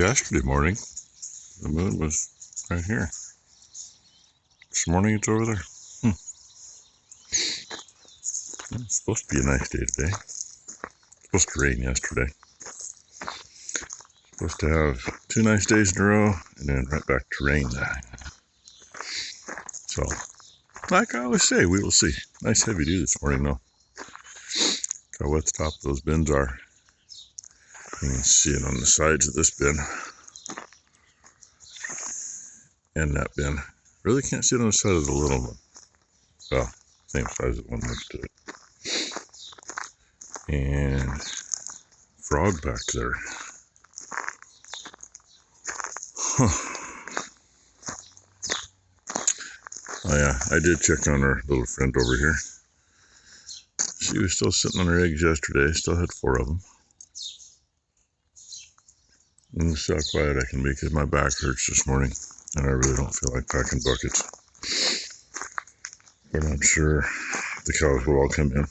Yesterday morning, the moon was right here. This morning it's over there. It's supposed to be a nice day today. It's supposed to rain yesterday. Supposed to have 2 nice days in a row, and then right back to rain. So, like I always say, we will see. Nice heavy dew this morning, though. Look how wet the top of those bins are. You can see it on the sides of this bin. And that bin. Really can't see it on the side of the little one. Well, same size as the one next to it. And frog back there. Oh yeah, I did check on our little friend over here. She was still sitting on her eggs yesterday. Still had 4 of them. And see how quiet I can be because my back hurts this morning. And I really don't feel like packing buckets. But I'm sure the cows will all come in.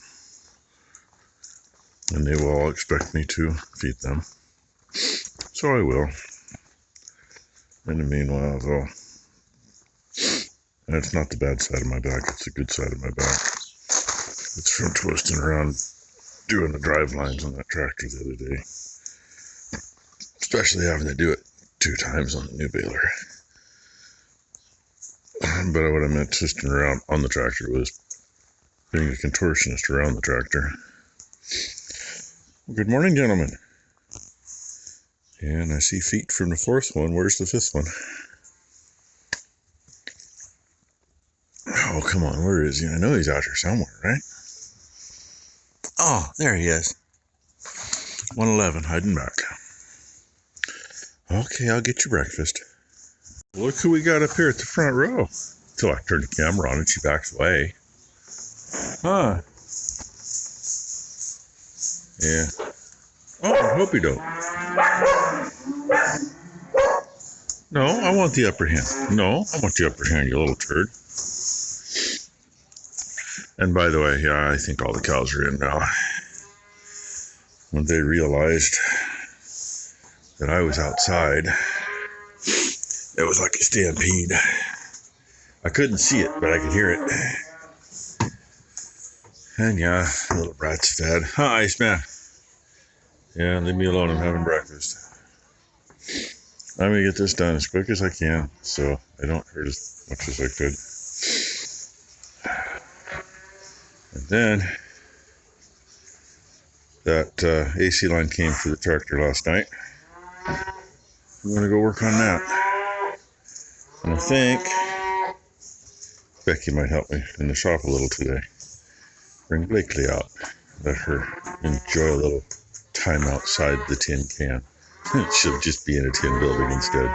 And they will all expect me to feed them. So I will. In the meanwhile, though, and it's not the bad side of my back, it's the good side of my back. It's from twisting around doing the drive lines on that tractor the other day. Especially having to do it 2 times on the new baler. But what I meant twisting around on the tractor was being a contortionist around the tractor. Well, good morning, gentlemen. And I see feet from the 4th one. Where's the 5th one? Oh, come on. Where is he? I know he's out here somewhere, right? Oh, there he is. 111, hiding back. Okay, I'll get you breakfast. Look who we got up here at the front row. Till I turn the camera on and she backs away. Huh. Yeah. Oh, I hope you don't. No, I want the upper hand. No, I want the upper hand, you little turd. And by the way, yeah, I think all the cows are in now. When they realized that I was outside, it was like a stampede. I couldn't see it, but I could hear it. And yeah, the little brat's fed. Huh, Iceman? Yeah, leave me alone, I'm having breakfast. I'm gonna get this done as quick as I can, so I don't hurt as much as I could. And then, that AC line came for the tractor last night. I'm gonna go work on that. And I think Becky might help me in the shop a little today. Bring Blakely out. Let her enjoy a little time outside the tin can. She'll just be in a tin building instead.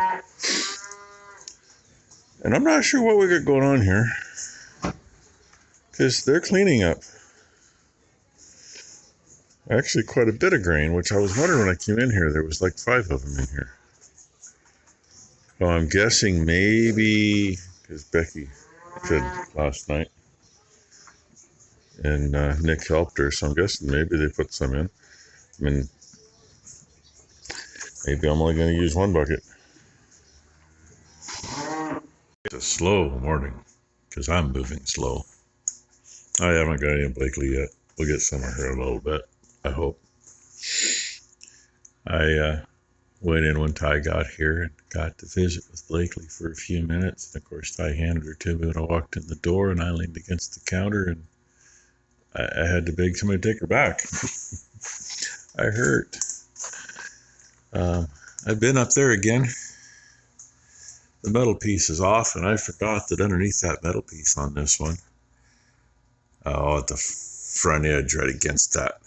And I'm not sure what we got going on here. Because they're cleaning up actually quite a bit of grain, which I was wondering when I came in here. There was like 5 of them in here. Well, I'm guessing maybe because Becky fed last night and Nick helped her, so I'm guessing maybe they put some in. I mean, maybe I'm only going to use 1 bucket. It's a slow morning because I'm moving slow. I haven't got any Blakely yet. We'll get some of her in a little bit, I hope. I went in when Ty got here and got to visit with Blakely for a few minutes. And of course, Ty handed her to me when I walked in the door, and I leaned against the counter, and I had to beg somebody to take her back. I hurt. I've been up there again. The metal piece is off, and I forgot that underneath that metal piece on this one, at the front edge right against that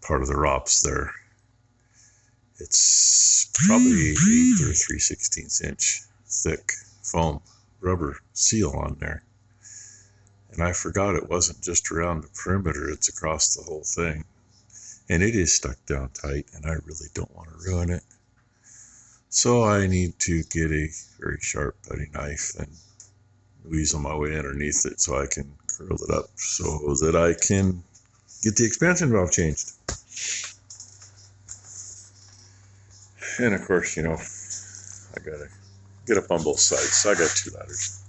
part of the ROPS there, it's probably 1/8 or 3/16 inch thick foam rubber seal on there. And I forgot it wasn't just around the perimeter, it's across the whole thing. And it is stuck down tight, and I really don't want to ruin it. So I need to get a very sharp putty knife and weasel my way underneath it so I can curl it up so that I can get the expansion valve changed. And of course, you know, I gotta get up on both sides. So I got 2 ladders.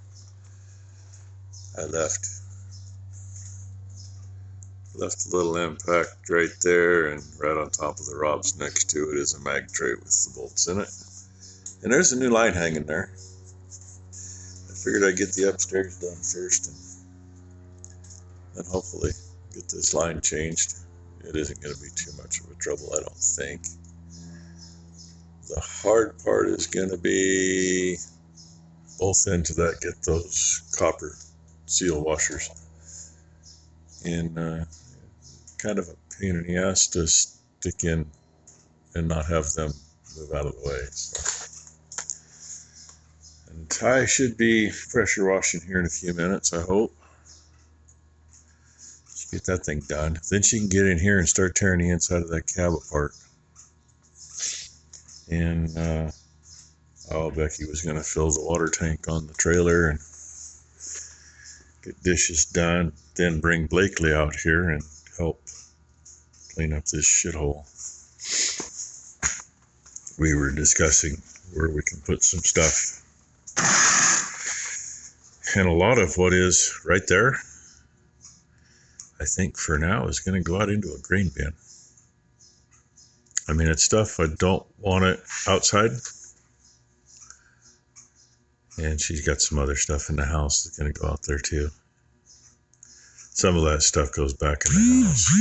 I left a little impact right there, and right on top of the ROBs next to it is a mag tray with the bolts in it. And there's a new line hanging there. I figured I'd get the upstairs done first, and then hopefully get this line changed. It isn't going to be too much of a trouble, I don't think. The hard part is going to be both ends of that, get those copper seal washers. And kind of a pain in the ass to stick in and not have them move out of the way. So. And I should be pressure washing here in a few minutes, I hope. Let's get that thing done. Then she can get in here and start tearing the inside of that cab apart. And Becky was going to fill the water tank on the trailer and get dishes done, then bring Blakely out here and help clean up this shithole. We were discussing where we can put some stuff. And a lot of what is right there, I think for now is going to go out into a grain bin. I mean, it's stuff I don't want it outside. And she's got some other stuff in the house that's going to go out there too. Some of that stuff goes back in the house.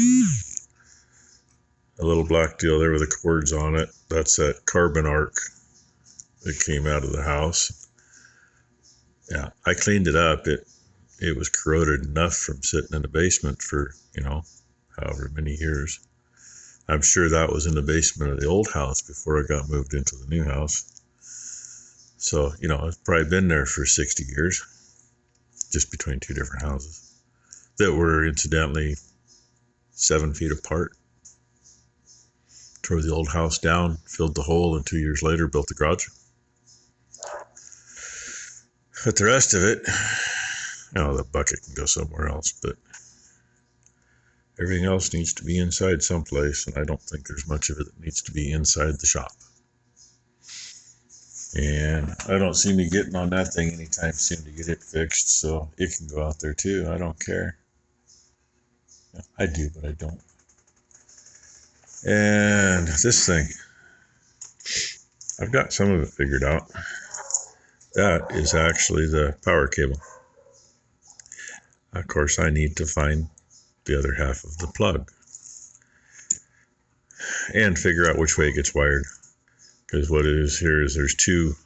A little black deal there with the cords on it. That's that carbon arc that came out of the house. Yeah, I cleaned it up. It was corroded enough from sitting in the basement for, you know, however many years. I'm sure that was in the basement of the old house before I got moved into the new house. So, you know, it's probably been there for 60 years, just between 2 different houses that were incidentally 7 feet apart. Tore the old house down, filled the hole, and 2 years later built the garage. But the rest of it, you know, the bucket can go somewhere else, but everything else needs to be inside someplace, and I don't think there's much of it that needs to be inside the shop. And I don't see me getting on that thing anytime soon to get it fixed, so it can go out there too. I don't care. I do, but I don't. And this thing, I've got some of it figured out. That is actually the power cable. Of course, I need to find the other half of the plug and figure out which way it gets wired. Because what it is here is there's 2,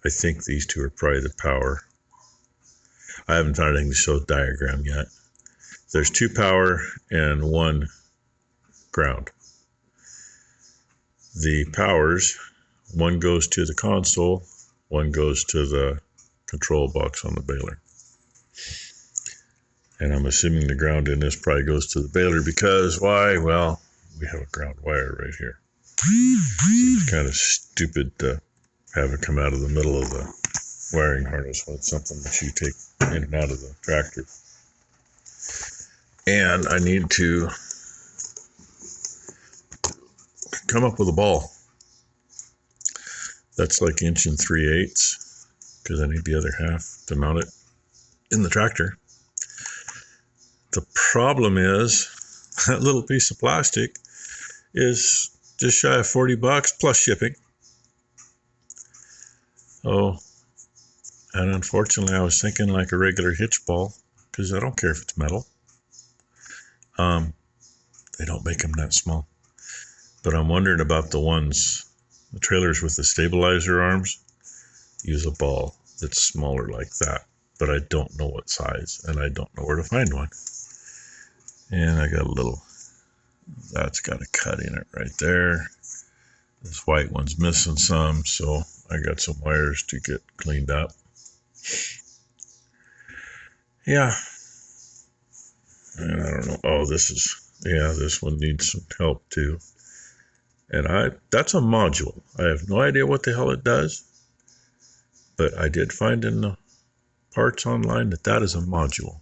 I think these 2 are probably the power. I haven't found anything to show the diagram yet. There's 2 power and 1 ground. The powers, 1 goes to the console, 1 goes to the control box on the baler. And I'm assuming the ground in this probably goes to the baler because why? Well, we have a ground wire right here. Seems kind of stupid to have it come out of the middle of the wiring harness when it's something that you take in and out of the tractor. And I need to come up with a ball that's like 1 3/8 because I need the other half to mount it in the tractor. The problem is that little piece of plastic is just shy of $40 plus shipping. Oh, and unfortunately I was thinking like a regular hitch ball because I don't care if it's metal. They don't make them that small. But I'm wondering about the trailers with the stabilizer arms. Use a ball that's smaller like that, but I don't know what size and I don't know where to find one. And I got a little, that's got a cut in it right there. This white one's missing some, so I got some wires to get cleaned up. Yeah. And I don't know. Oh, this one needs some help too. And that's a module. I have no idea what the hell it does, but I did find in the parts online that is a module.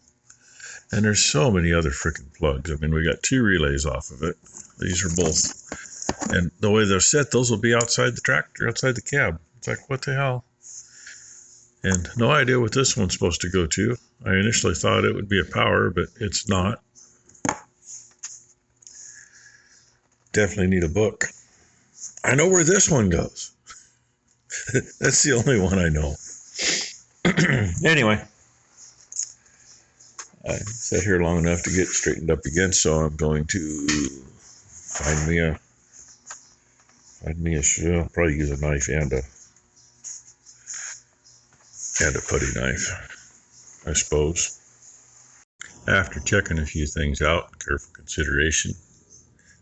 And there's so many other freaking plugs. I mean, we got 2 relays off of it. These are both And the way they're set, those will be outside the tractor, outside the cab. It's like, what the hell? And no idea what this one's supposed to go to. I initially thought it would be a power, but it's not. Definitely need a book. I know where this one goes. That's the only one I know. Anyway, I sat here long enough to get straightened up again, so I'm going to find me a I'll probably use a knife and a putty knife, I suppose. After checking a few things out, careful consideration,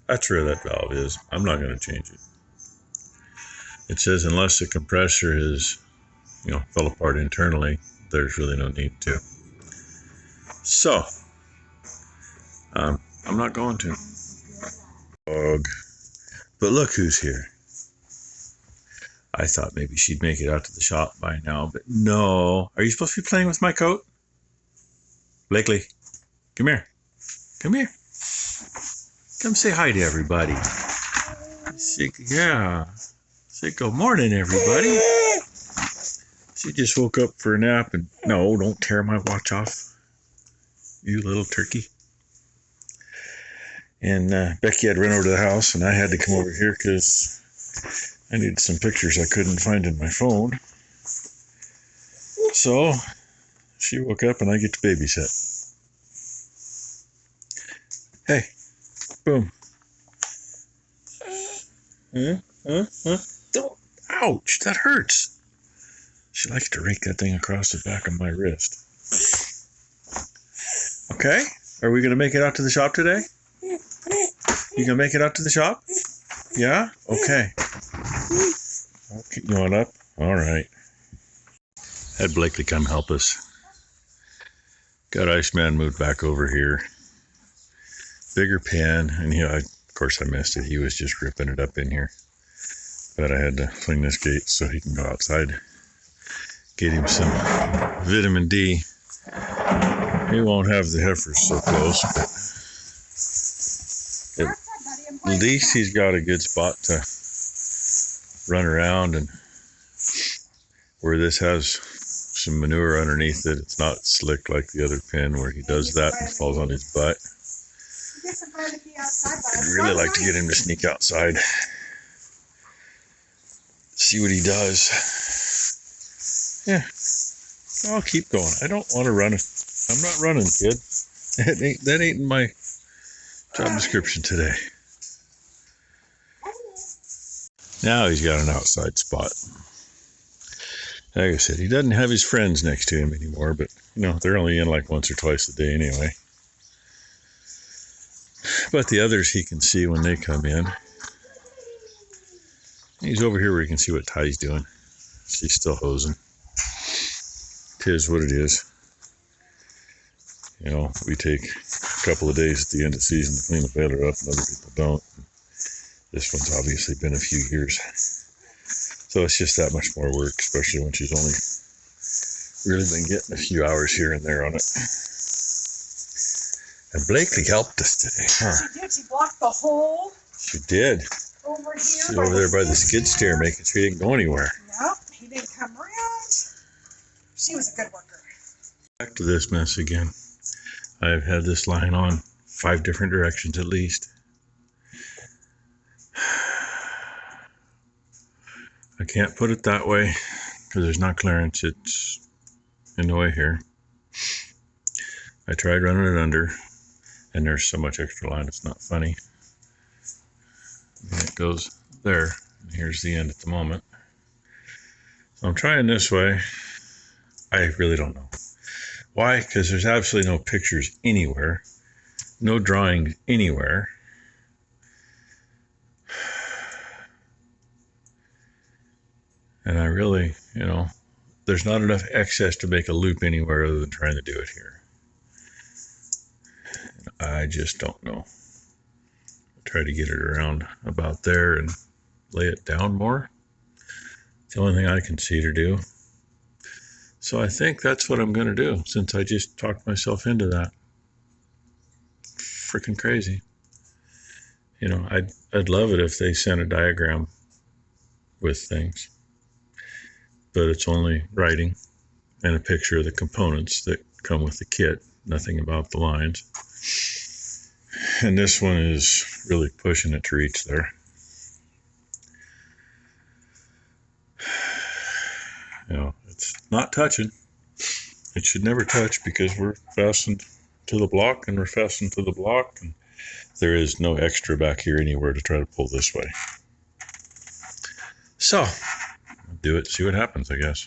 that's where that valve is. I'm not going to change it. It says unless the compressor is, fell apart internally, there's really no need to. So, I'm not going to. But look who's here. I thought maybe she'd make it out to the shop by now, but no. Are you supposed to be playing with my coat? Blakely, come here. Come here. Come say hi to everybody. Say good morning, everybody. She just woke up for a nap, and no, don't tear my watch off, you little turkey. And Becky had run over to the house, and I had to come over here because I needed some pictures I couldn't find in my phone. So she woke up, and I get to babysit. Hey, boom. Don't, ouch, that hurts. She likes to rake that thing across the back of my wrist. Okay, are we going to make it out to the shop today? You going to make it out to the shop? Yeah? Okay. You want up? All right. Had Blakely come help us. Got Iceman moved back over here. Bigger pan, and of course I missed it. He was just ripping it up in here. But I had to fling this gate so he can go outside. Get him some vitamin D. He won't have the heifers so close, but at least he's got a good spot to run around, and where this has some manure underneath it, it's not slick like the other pen where he does that and falls on his butt. I'd really like to get him to sneak outside, see what he does. Yeah, I'll keep going. I don't want to run. I'm not running, kid. That ain't in my job description today. Now he's got an outside spot. Like I said, he doesn't have his friends next to him anymore, but they're only in like once or twice a day anyway. But the others he can see when they come in. He's over here where he can see what Ty's doing. She's still hosing. Tis what it is. We take a couple of days at the end of the season to clean the baler up, and other people don't. This one's obviously been a few years. So it's just that much more work, especially when she's only really been getting a few hours here and there on it. And Blakely helped us today, huh? She did. She blocked the hole. She did. Over here. She's over there by the skid steer, making sure he didn't go anywhere. Nope, he didn't come around. She was a good worker. Back to this mess again. I've had this line on 5 different directions at least. I can't put it that way because there's not clearance. It's in the way here. I tried running it under, and there's so much extra line it's not funny. And it goes there, and here's the end at the moment. So I'm trying this way. I really don't know. Why? Because there's absolutely no pictures anywhere, no drawings anywhere. And I really, there's not enough excess to make a loop anywhere other than trying to do it here. I just don't know. Try to get it around about there and lay it down more. It's the only thing I can see to do. So I think that's what I'm going to do, since I just talked myself into that. Freaking crazy. You know, I'd love it if they sent a diagram with things, but it's only writing and a picture of the components that come with the kit, nothing about the lines. And this one is really pushing it to reach there. You know, it's not touching. It should never touch because we're fastened to the block and we're fastened to the block, and there is no extra back here anywhere to try to pull this way. So, I'll do it, see what happens, I guess.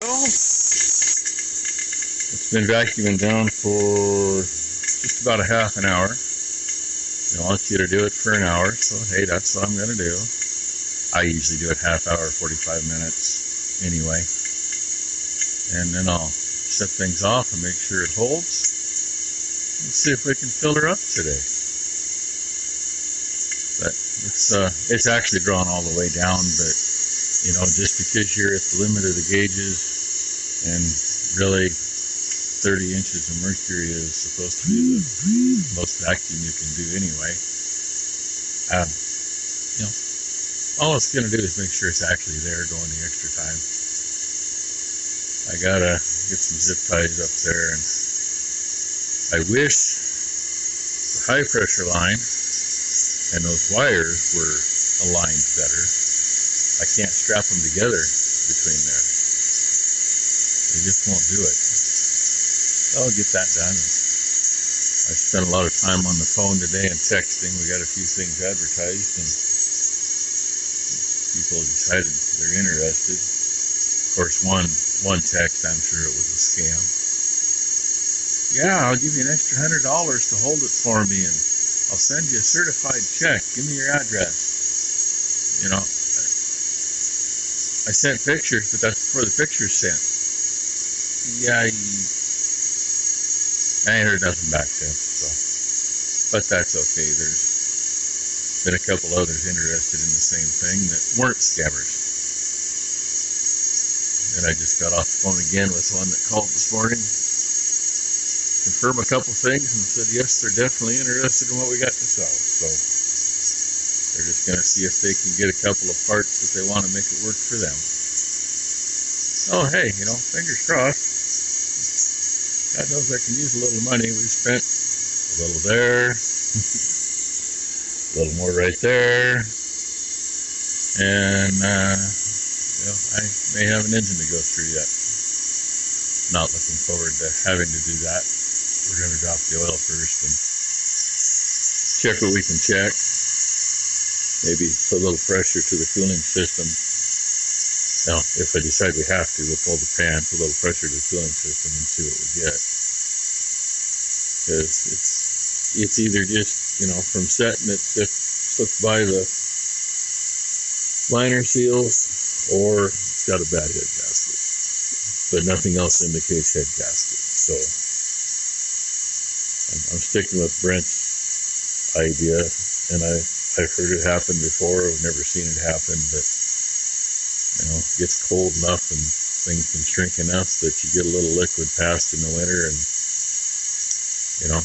Well, it's been vacuuming down for just about a half an hour. They want you to do it for an hour, so hey, that's what I'm going to do. I usually do it half hour, 45 minutes anyway. And then I'll set things off and make sure it holds. Let's see if we can fill her up today. But it's actually drawn all the way down, but you know, just because you're at the limit of the gauges, and really 30 inches of mercury is supposed to be the most vacuum you can do anyway. You know, all it's going to do is make sure it's actually there going the extra time. I gotta get some zip ties up there, and I wish the high pressure line and those wires were aligned better. I can't strap them together between there. They just won't do it. I'll get that done. I spent a lot of time on the phone today and texting. We got a few things advertised, and people decided they're interested. Of course, one text, I'm sure it was a scam. Yeah, I'll give you an extra $100 to hold it for me, and I'll send you a certified check. Give me your address. You know, I sent pictures, but that's before the pictures sent. Yeah, I ain't heard nothing back since, so. But that's okay. There's been a couple others interested in the same thing that weren't scammers. And I just got off the phone again with one that called this morning, confirmed a couple things, and said yes, they're definitely interested in what we got to sell. So they're just going to see if they can get a couple of parts that they want to make it work for them. Oh, hey, you know, fingers crossed. God knows I can use a little money. We spent a little there, a little more right there, and you know, I may have an engine to go through yet. Not looking forward to having to do that. We're going to drop the oil first and check what we can check. Maybe put a little pressure to the cooling system. Now, if I decide we have to, we'll pull the pan, put a little pressure to the cooling system, and see what we get. Because it's either just, you know, from setting it slipped by the liner seals, or it's got a bad head gasket. But nothing else indicates head gasket. So I'm sticking with Brent's idea, and I've heard it happen before. I've never seen it happen, but you know, it gets cold enough and things can shrink enough that you get a little liquid passed in the winter, and you know,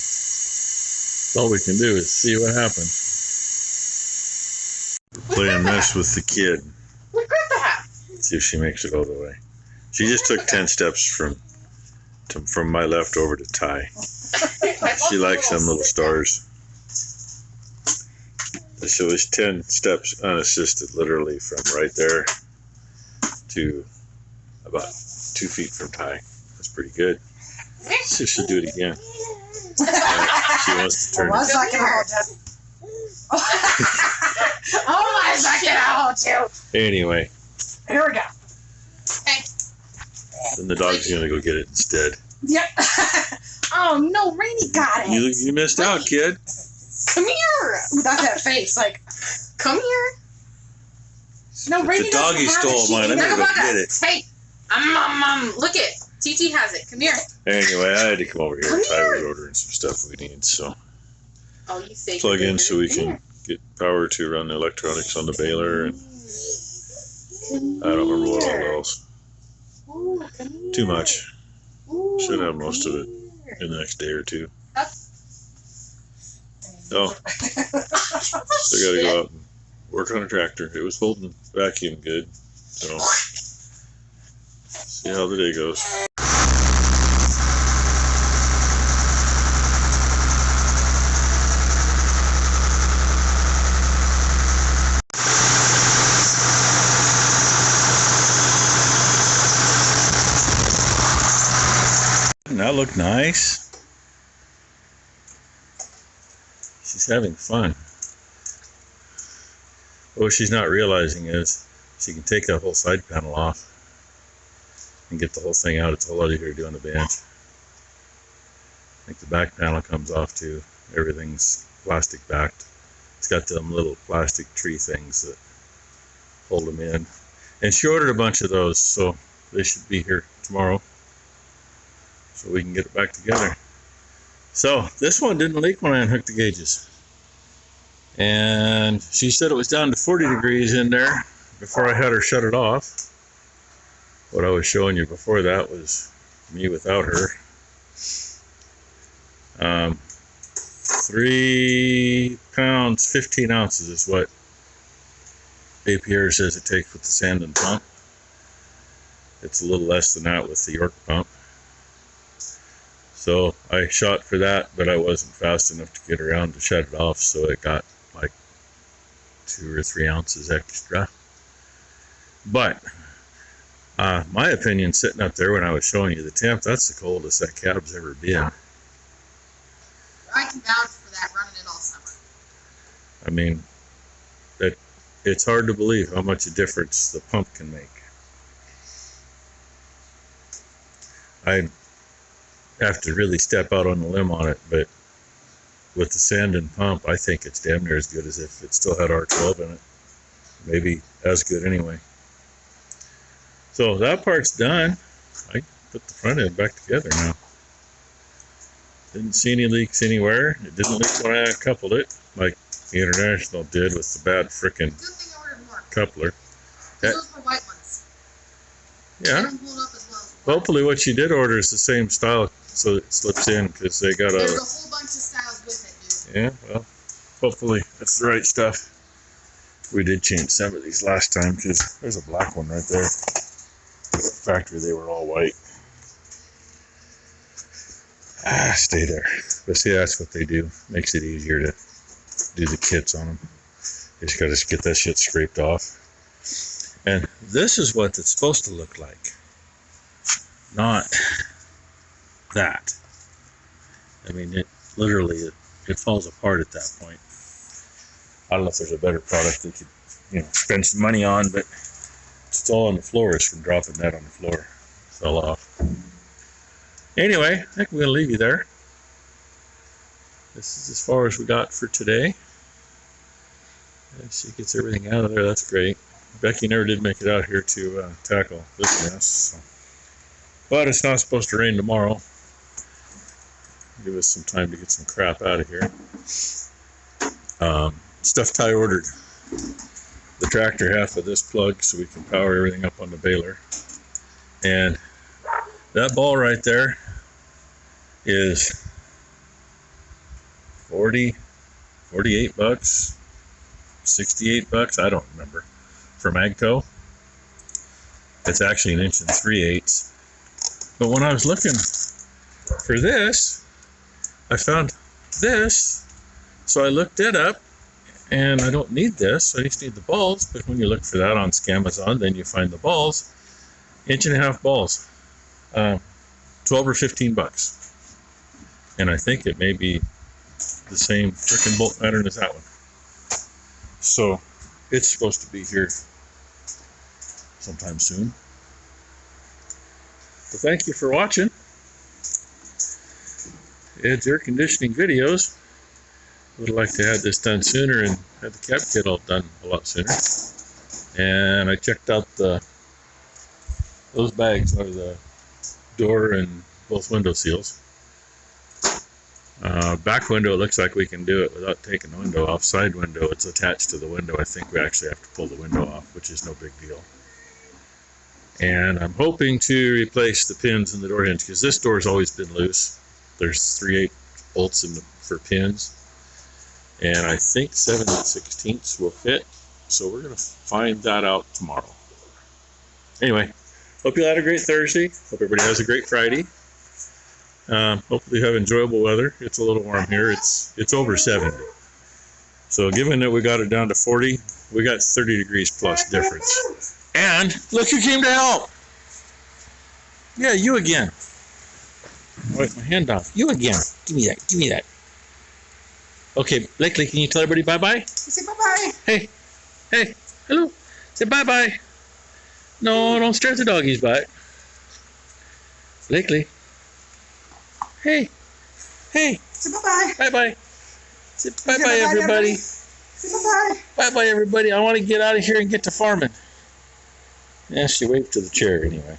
all we can do is see what happens. We're playing this with the kid. Look at that. See if she makes it all the way. She just took 10 steps from my left over to Ty. She likes them little stars. So it's 10 steps unassisted, literally from right there to about 2 feet from Ty. That's pretty good. So she'll do it again. She wants to turn it. I can hold you. I can hold you. Anyway. Here we go. Hey. Then the dog's going to go get it instead. Yep. Oh, no, Rainy got it. You missed out, kid. Come here. Without that face, like, come here. No, Rainy the doggy stole mine. I'm going to go get it. Hey, look it. TT has it. Come here. Anyway, I had to come over here. Ty was ordering some stuff we need, so. Oh, you say plug in so we can get power to run the electronics on the baler, and I don't remember what all else. Too much. Should have most of it in the next day or two. So, still got to go out and work on a tractor. It was holding vacuum good. So, see how the day goes. Doesn't that look nice? She's having fun. What she's not realizing is she can take that whole side panel off and get the whole thing out. It's a whole lot easier to do on the bench. I think the back panel comes off too. Everything's plastic backed. It's got them little plastic tree things that hold them in. And she ordered a bunch of those, so they should be here tomorrow, so we can get it back together. So this one didn't leak when I unhooked the gauges. And she said it was down to 40 degrees in there before I had her shut it off. What I was showing you before that was me without her. 3 pounds, 15 ounces is what APR says it takes with the sand and pump. It's a little less than that with the York pump. So I shot for that, but I wasn't fast enough to get around to shut it off, so it got like 2 or 3 ounces extra. But my opinion, sitting up there when I was showing you the temp, that's the coldest that cab's ever been. I can vouch for that, running it all summer. I mean, it's hard to believe how much a difference the pump can make. I have to really step out on the limb on it, but with the sand and pump, I think it's damn near as good as if it still had R12 in it. Maybe as good anyway. So that part's done. I put the front end back together now. Didn't see any leaks anywhere. It didn't leak when I coupled it, like the International did with the bad frickin' Good thing I ordered more. coupler. Those were white ones. Yeah. They don't hold up as well as the Hopefully what you did order is the same style so it slips in, because they got There's a... a whole bunch of styles with it, dude. Yeah, well, hopefully that's the right stuff. We did change some of these last time, because there's a black one right there. Factory, they were all white. Stay there. But see, that's what they do. Makes it easier to do the kits on them. You just gotta get that shit scraped off. And this is what it's supposed to look like. Not that. I mean, it literally, it falls apart at that point. I don't know if there's a better product they could, spend some money on, but it's all on the floor. It's from dropping that on the floor. Fell off. Anyway, I think we're going to leave you there. This is as far as we got for today. And she gets everything out of there. That's great. Becky never did make it out here to tackle this mess. So. But it's not supposed to rain tomorrow. Give us some time to get some crap out of here. Stuff Ty ordered. The tractor half of this plug so we can power everything up on the baler. And that ball right there is 48 bucks, 68 bucks, I don't remember, from Agco. It's actually 1 3/8 inches. But when I was looking for this, I found this, so I looked it up, and I don't need this, I just need the balls. But when you look for that on Scamazon, then you find the balls, 1.5 inch balls, 12 or 15 bucks. And I think it may be the same freaking bolt pattern as that one. So it's supposed to be here sometime soon. So thank you for watching. Ed's air conditioning videos. Would have liked to have this done sooner and have the cab kit all done a lot sooner. And I checked out those bags are the door and both window seals. Back window, it looks like we can do it without taking the window off. Side window, it's attached to the window. I think we actually have to pull the window off, which is no big deal. And I'm hoping to replace the pins in the door hinge, because this door's always been loose. There's 3/8 bolts for pins. And I think 7/16 will fit. So we're going to find that out tomorrow. Anyway, hope you had a great Thursday. Hope everybody has a great Friday. Hopefully you have enjoyable weather. It's a little warm here. It's over 70. So given that we got it down to 40, we got 30 degrees plus difference. And look who came to help. Yeah, you again. Wipe my hand off. You again. Give me that. Give me that. Okay, Blakely, can you tell everybody bye-bye? Say bye-bye. Hey. Hey. Hello. Say bye-bye. No, don't stare at the doggy's butt. Blakely. Hey. Hey. Say bye-bye. Bye-bye. Say bye-bye, everybody. Say bye-bye. Bye-bye, everybody. I want to get out of here and get to farming. Yeah, she waved to the chair anyway.